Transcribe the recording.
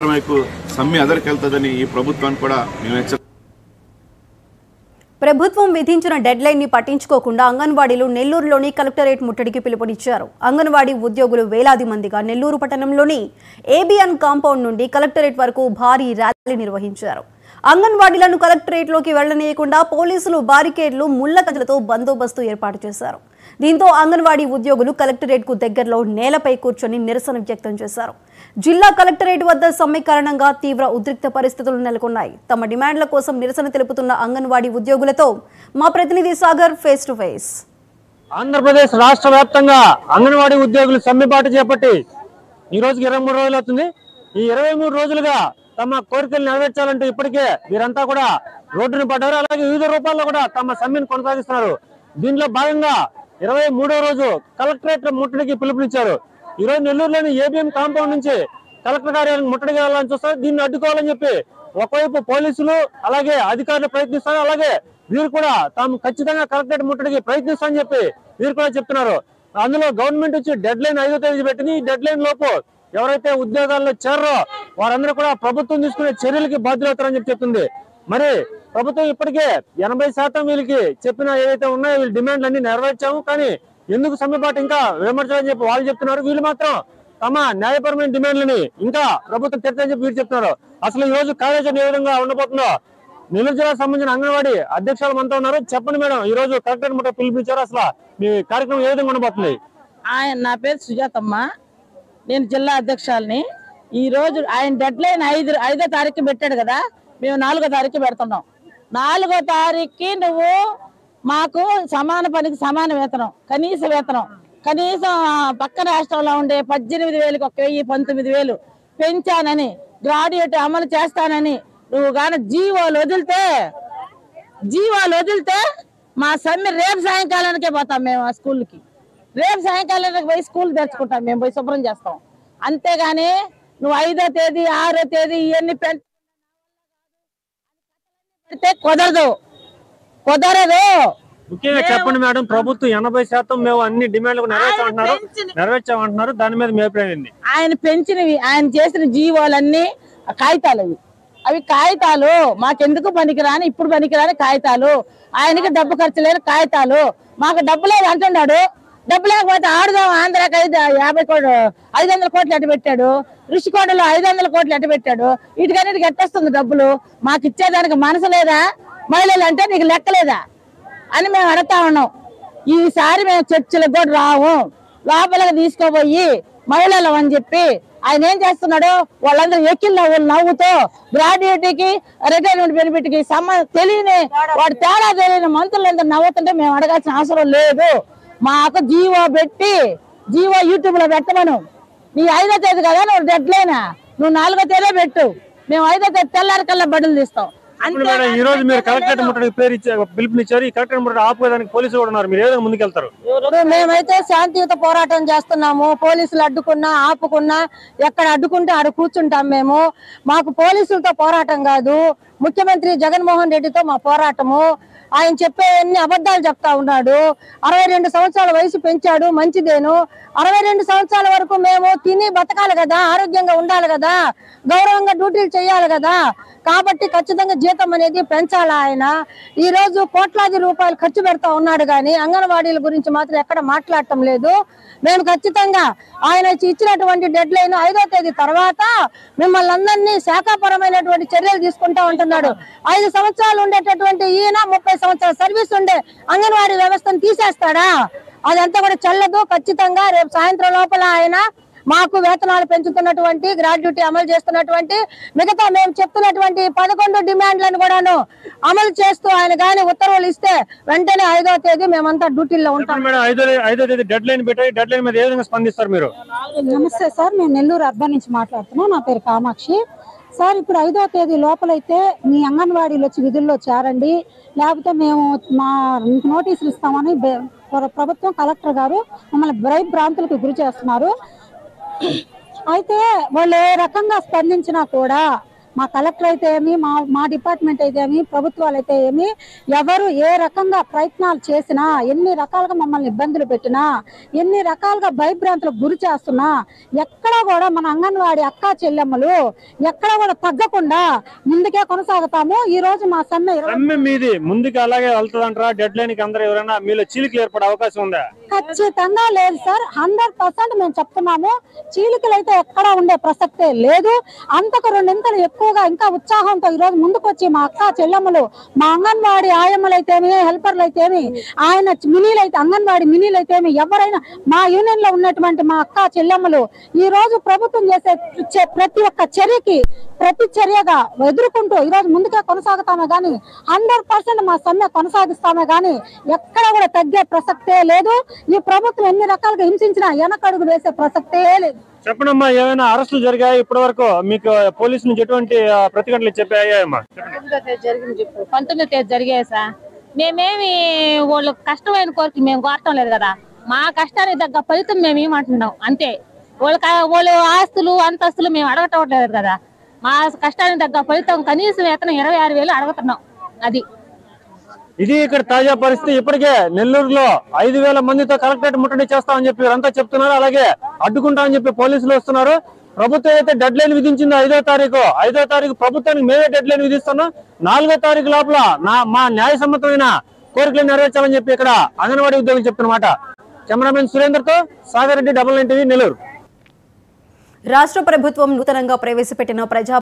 వైపు సమ్మె అదరికెళ్తుందని ఈ ప్రభుత్వాన్ని కూడా మేము ప్రభుత్వం విధించిన డెడ్ లైన్ ని పట్టించుకోకుండా అంగన్వాడీలు నెల్లూరులోని కలెక్టరేట్ ముట్టడికి పిలుపునిచ్చారు. అంగన్వాడీ ఉద్యోగులు వేలాది మందిగా నెల్లూరు పట్టణంలోని ఏబిఎన్ కాంపౌండ్ నుండి కలెక్టరేట్ వరకు భారీ ర్యాలీ నిర్వహించారు. అంగన్వాడీలను కలెక్టరేట్లోకి వెళ్లనీయకుండా పోలీసులు బారికేడ్లు, ముళ్ల కజలతో బందోబస్తు ఏర్పాటు చేశారు. దీంతో అంగన్వాడీ ఉద్యోగులు కలెక్టరేట్ కు దగ్గరలో నేలపై కూర్చొని నిరసన వ్యక్తం చేశారు. జిల్లా కలెక్టరేట్ వద్ద సమ్మె కారణంగా తీవ్ర ఉద్రిక్త పరిస్థితులు నెలకొన్నాయి. తమ డిమాండ్ల కోసం నిరసన తెలుపుతున్న అంగన్వాడీ ఉద్యోగులతో మా ప్రతినిధి Sagar face to face. Andhra Pradesh రాష్ట్ర వ్యాప్తంగా అంగన్వాడీ ఉద్యోగులు సమ్మెబాటు చేపట్టి ఈ రోజుకి 23 రోజులు అవుతుంది. ఈ 23 రోజులుగా తమ కోరికలు నెరవేర్చాలంటూ ఇప్పటికే వీరంతా కూడా రోడ్డును పడ్డారు. అలాగే వివిధ రూపాల్లో కూడా తమ సమ్మెను కొనసాగిస్తున్నారు. దీనిలో భాగంగా 23వ రోజు కలెక్టరేట్ ముట్టడికి పిలుపునిచ్చారు. ఈ రోజు నెల్లూరులోని ఏబిఎం కాంపౌండ్ నుంచి కలెక్టర్ కార్యాలయానికి ముట్టడికి వెళ్ళాలని చూస్తారు. దీన్ని అడ్డుకోవాలని చెప్పి ఒకవైపు పోలీసులు అలాగే అధికారులు ప్రయత్నిస్తారు. అలాగే వీరు కూడా తాము ఖచ్చితంగా కలెక్టరేట్ ముట్టడికి ప్రయత్నిస్తామని చెప్పి వీరు కూడా చెప్తున్నారు. అందులో గవర్నమెంట్ వచ్చి డెడ్ లైన్ 5వ తేదీ పెట్టింది. ఈ డెడ్ లైన్ లోపు ఎవరైతే ఉద్యోగాల్లో చేరరో వారందరూ కూడా ప్రభుత్వం తీసుకునే చర్యలకి బాధ్యులవుతారని చెప్పి చెప్తుంది. మరి ప్రభుత్వం ఇప్పటికే 80% వీళ్ళకి చెప్పిన ఏదైతే ఉన్నాయో వీళ్ళ డిమాండ్లు అన్ని నెరవేర్చాము, కానీ ఎందుకు సమ్మెబాటు ఇంకా విమర్శలని చెప్పి వాళ్ళు చెప్తున్నారు. వీళ్ళు మాత్రం తమ న్యాయపరమైన డిమాండ్లని ఇంకా ప్రభుత్వం తెచ్చని చెప్పి వీళ్ళు చెప్తున్నారు. అసలు ఈ రోజు కార్యాచరణ ఏ విధంగా ఉండబోతుందో నెల్లూరు జిల్లాకు సంబంధించిన అంగన్వాడీ అధ్యక్షులు మనతో ఉన్నారు. చెప్పండి మేడం, ఈ రోజు కలెక్టర్ ముట్ట పిలిపించారు. అసలు మీ కార్యక్రమం ఏ విధంగా ఉండబోతుంది? నా పేరు సుజాతమ్మ, నేను జిల్లా అధ్యక్షుల్ని. ఈ రోజు ఆయన డెడ్ లైన్ 5వ తారీఖు పెట్టాడు కదా, మేము 4వ తారీఖు పెడుతున్నాం. 4వ తారీఖుకి నువ్వు మాకు సమాన పనికి సమాన వేతనం, కనీస వేతనం, కనీసం పక్క రాష్ట్రంలో ఉండే 18,000కి 19,000 పెంచానని, గ్రాడ్యుయేట్ అమలు చేస్తానని నువ్వు కానీ జీవోలు వదిలితే మా సమ్మె రేపు సాయంకాలానికే పోతాం. మేము ఆ స్కూల్కి రేపు సాయంకాలానికి పోయి స్కూల్ తెచ్చుకుంటాం, మేము పోయి శుభ్రం చేస్తాం. అంతేగాని నువ్వు 5వ తేదీ 6వ తేదీ ఇవన్నీ పెడితే కుదరదు. ముఖ్యంగా చెప్పండి మేడం, ప్రభుత్వం 80% మేము అన్ని డిమాండ్లు నెరవేర్చామంటున్నారు. దాని మీద మీ అభిప్రాయం ఏంది? ఆయన పెంచినవి, ఆయన చేసిన జీవోలన్నీ కాగితాలు, అవి కాగితాలు మాకెందుకు పనికిరాని, ఇప్పుడు పనికిరాని కాగితాలు, ఆయనకి డబ్బు ఖర్చు లేని కాగితాలు. మాకు డబ్బు లేదు అంటున్నాడు. డబ్బు లేకపోతే ఆడుదాం, ఆంధ్రాకి 500 కోట్లు ఎట్ట పెట్టాడు, ఋషికోటలో 500 కోట్లు ఎట్ట పెట్టాడు. వీటికన్నిటికి ఎట్టొస్తుంది డబ్బులు? మాకు ఇచ్చేదానికి మనసు లేదా? మహిళలు అంటే నీకు లెక్కలేదా అని మేము అడుగుతా ఉన్నాం. ఈసారి మేము చర్చలకు కూడా రావు, లోపలికి తీసుకోపోయి మహిళలు అని చెప్పి ఆయన ఏం చేస్తున్నాడు, వాళ్ళందరూ ఎక్కిళ్ళు నవ్వుతో గ్రాడ్యుయేట్కి రిటైర్మెంట్ బెనిఫిట్ కి తెలియని వాడు తేడా తెలియని మంత్రులందరూ నవ్వుతుంటే మేము అడగాల్సిన అవసరం లేదు. మాకు జీవో పెట్టి జీవో యూట్యూబ్ లో పెట్టమను. నీ 5వ తేదీ కదా నువ్వు డెడ్ లైనా, నువ్వు 4వ తేదీ పెట్టు, మేము 5వ తేదీ తెల్లారికల్లా బడులు తీస్తాం. ఈ రోజు మీరు కలెక్టరేట్ ముట్టడికి పిలుపునిచ్చారు. ఈ కలెక్టరేట్ ముట్టడి ఆపుకోవడానికి పోలీసులు కూడా ఉన్నారు. మీరు ఏదైనా ముందుకెళ్తారు? మేమైతే శాంతియుత పోరాటం చేస్తున్నాము. పోలీసులు అడ్డుకున్నా ఆపుకున్నా ఎక్కడ అడ్డుకుంటే ఆడ కూర్చుంటాం మేము. మాకు పోలీసులతో పోరాటం కాదు, ముఖ్యమంత్రి జగన్మోహన్ రెడ్డితో మా పోరాటము. ఆయన చెప్పే అన్ని అబద్ధాలు చెప్తా ఉన్నాడు. 62 సంవత్సరాల వయసు పెంచాడు, మంచిదేను. 62 సంవత్సరాల వరకు మేము తిని బతకాలి కదా, ఆరోగ్యంగా ఉండాలి కదా, గౌరవంగా డ్యూటీలు చేయాలి కదా. కాబట్టి ఖచ్చితంగా జీతం అనేది పెంచాలి. ఆయన ఈ రోజు కోట్లాది రూపాయలు ఖర్చు పెడతా ఉన్నాడు, కానీ అంగన్వాడీల గురించి మాత్రం ఎక్కడ మాట్లాడటం లేదు. మేము ఖచ్చితంగా ఆయన ఇచ్చినటువంటి డెడ్ లైన్ 5వ తేదీ తర్వాత మిమ్మల్ని అందరినీ శాఖాపరమైనటువంటి చర్యలు తీసుకుంటా ఉంటున్నాడు. 5 సంవత్సరాలు ఉండేటటువంటి ఈయన 30 సంవత్సరాల సర్వీస్ ఉండే అంగన్వాడీ వ్యవస్థను తీసేస్తాడా? అదంతా కూడా చెల్లదు. ఖచ్చితంగా రేపు సాయంత్రం లోపల ఆయన మాకు వేతనాలు పెంచుతున్నటువంటి, గ్రాడ్యుయేటీ అమలు చేస్తున్నటువంటి, మిగతా మేము చెప్తున్నటువంటి 11 డిమాండ్లను కూడాను అమలు చేస్తూ ఆయన గాని ఉత్తర్వులు ఇస్తే వెంటనే 5వ తేదీ మేమంతా డ్యూటీలో ఉంటాం. 5వ తేదీ డెడ్ లైన్ పెట్టారు. డెడ్ లైన్ మీద ఏ విధంగా స్పందిస్తారు మీరు? నమస్తే సార్, మేము నెల్లూరు అర్బన్ నుంచి మాట్లాడుతున్నాం. నా పేరు కామాక్షి సార్. ఇప్పుడు 5వ తేదీ లోపలైతే మీ అంగన్వాడీలు వచ్చి విధుల్లో చేరండి, లేకపోతే మేము మా నోటీసులు ఇస్తామని ప్రభుత్వం, కలెక్టర్ గారు మమ్మల్ని భ్రాంతులకు గురి చేస్తున్నారు. అయితే వాళ్ళు ఏ రకంగా స్పందించినా కూడా మా కలెక్టర్ అయితే ఏమి, మా డిపార్ట్మెంట్ అయితే ఏమి, ప్రభుత్వాలు అయితే ఏమి, ఎవరు ఏ రకంగా ప్రయత్నాలు చేసినా, ఎన్ని రకాలుగా మమ్మల్ని ఇబ్బందులు పెట్టినా, ఎన్ని రకాలుగా భయభ్రాంతులకు గురి చేస్తున్నా, ఎక్కడ కూడా మన అంగన్వాడీ అక్కా చెల్లెమ్మలు ఎక్కడ కూడా తగ్గకుండా ముందుకే కొనసాగుతాము. ఈ రోజు మా సమ్మె మీది ముందుకు అలాగే వెళ్తుందంటారా? డెడ్ లైన్ కి అందరూ ఎవరైనా మీలో చీలికలు ఏర్పడే అవకాశం ఉందా? ఖచ్చితంగా లేదు సార్, 100% మేము చెప్తున్నాము. చీలికలు అయితే ఎక్కడా ఉండే ప్రసక్తే లేదు. అంతకు రెండింతలు ఎక్కువగా ఇంకా ఉత్సాహంతో ఈ రోజు ముందుకు వచ్చి మా అక్క చెల్లెమ్మలు, మా అంగన్వాడీ ఆయమ్మలు అయితేమి, హెల్పర్లు అయితేమి, ఆయన మినీలు అయితే అంగన్వాడీ మినీలు అయితేమి, ఎవరైనా మా యూనియన్ లో ఉన్నటువంటి మా అక్క చెల్లెమ్మలు ఈ రోజు ప్రభుత్వం చేసే ప్రతి ఒక్క చర్యకి ప్రతి చర్యగా ఎదుర్కొంటూ ఈ రోజు ముందుగా కొనసాగుతామే గానీ 100% మా సమ్మె కొనసాగిస్తామే గానీ ఎక్కడ కూడా తగ్గే ప్రసక్తే లేదు. ఈ ప్రభుత్వం ఎన్ని రకాలుగా హింసించినా వెనకడుగు వేసే ప్రసక్తే లేదు. చెప్పండమ్మా, ఏమైనా అరెస్టులు జరిగాయి ఇప్పటి వరకు? మీకు పోలీసు నుంచి ఎటువంటి ప్రతిఘటనలు చెప్పాయమ్మా? 19వ తేదీ జరిగాయి సార్. మేమేమి వాళ్ళు కష్టమైన కోరిక మేము కోరటం లేదు కదా, మా కష్టానికి తగ్గ ఫలితం మేము ఏమంటున్నాం అంతే. వాళ్ళు ఆస్తులు అంతస్తులు మేము అడగటం లేదు కదా, మా కష్టానికి తగ్గ ఫలితం కనీసం వేతనం 26,000 అడుగుతున్నాం. అది ఇది ఇక్కడ తాజా పరిస్థితి. ఇప్పటికే నెల్లూరులో 5,000 మందితో కలెక్టరేట్ ముట్టడి చేస్తామని చెప్పి వీరంతా చెప్తున్నారు. అలాగే అడ్డుకుంటామని చెప్పి పోలీసులు వస్తున్నారు. ప్రభుత్వం అయితే డెడ్ లైన్ విధించింది 5వ తారీఖు ప్రభుత్వానికి మేమే డెడ్ లైన్ విధిస్తున్నాం. 4వ తారీఖు లోపల మా న్యాయసమ్మతమైన కోరికలు నెరవేర్చాలని చెప్పి ఇక్కడ అంగన్వాడీ ఉద్యోగులు చెప్తున్నమాట. కెమెరామెన్ సురేందర్తో సాగర్ రెడ్డి, 9 టీవీ, నెల్లూరు. రాష్ట్ర ప్రభుత్వం నూతనంగా ప్రవేశపెట్టిన ప్రజా